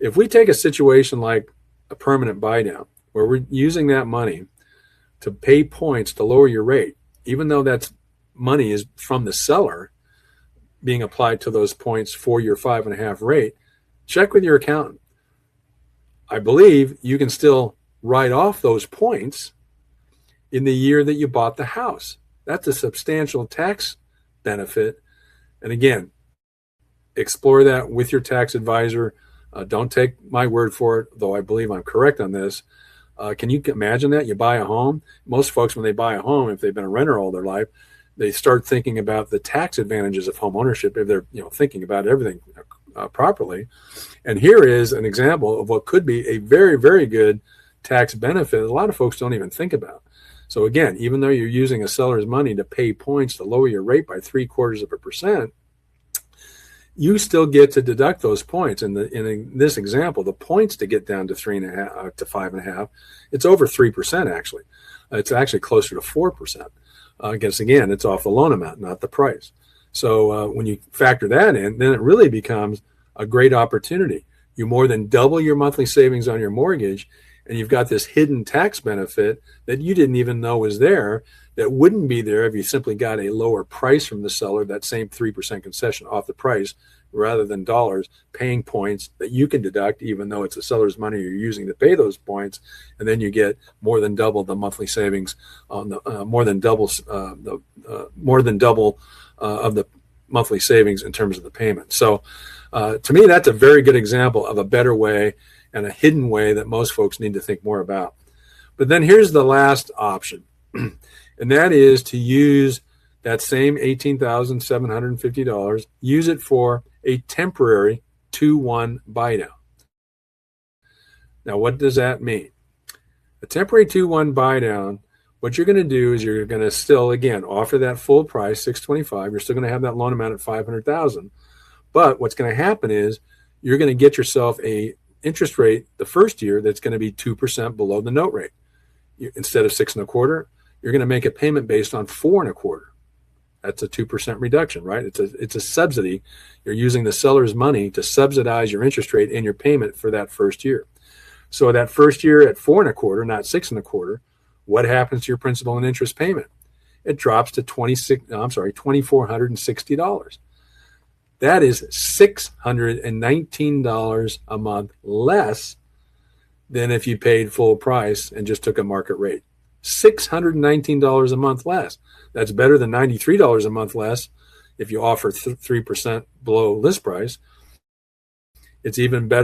If we take a situation like a permanent buy down, where we're using that money to pay points to lower your rate, even though that's money is from the seller being applied to those points for your 5.5 rate, check with your accountant. I believe you can still write off those points in the year that you bought the house. That's a substantial tax benefit. And again, explore that with your tax advisor. Don't take my word for it, though I believe I'm correct on this. Can you imagine that? You buy a home. Most folks, when they buy a home, if they've been a renter all their life, they start thinking about the tax advantages of home ownership if they're thinking about everything properly. And here is an example of what could be a very, very good tax benefit a lot of folks don't even think about. So again, even though you're using a seller's money to pay points to lower your rate by 0.75%, you still get to deduct those points. And in this example, the points to get down to 3.5 to 5.5, it's over 3% actually. It's actually closer to 4%. Because again, it's off the loan amount, not the price. So when you factor that in, then it really becomes a great opportunity. You more than double your monthly savings on your mortgage, and you've got this hidden tax benefit that you didn't even know was there, that wouldn't be there if you simply got a lower price from the seller, that same 3% concession off the price, rather than dollars, paying points that you can deduct, even though it's the seller's money you're using to pay those points. And then you get more than double the monthly savings on the more than double of the monthly savings in terms of the payment. So to me, that's a very good example of a better way and a hidden way that most folks need to think more about. But then here's the last option, and that is to use that same $18,750, use it for a temporary 2-1 buy down. Now, what does that mean? A temporary 2-1 buy down, what you're going to do is you're going to still, again, offer that full price, $625. You're still going to have that loan amount at $500,000. But what's going to happen is you're going to get yourself a interest rate the first year that's going to be 2% below the note rate. Instead of 6.25, you're going to make a payment based on 4.25. That's a 2% reduction, right? It's a subsidy. You're using the seller's money to subsidize your interest rate and your payment for that first year. So that first year at 4.25, not 6.25, what happens to your principal and interest payment? It drops to $2,460. That is $619 a month less than if you paid full price and just took a market rate. $619 a month less. That's better than $93 a month less if you offer 3% below list price. It's even better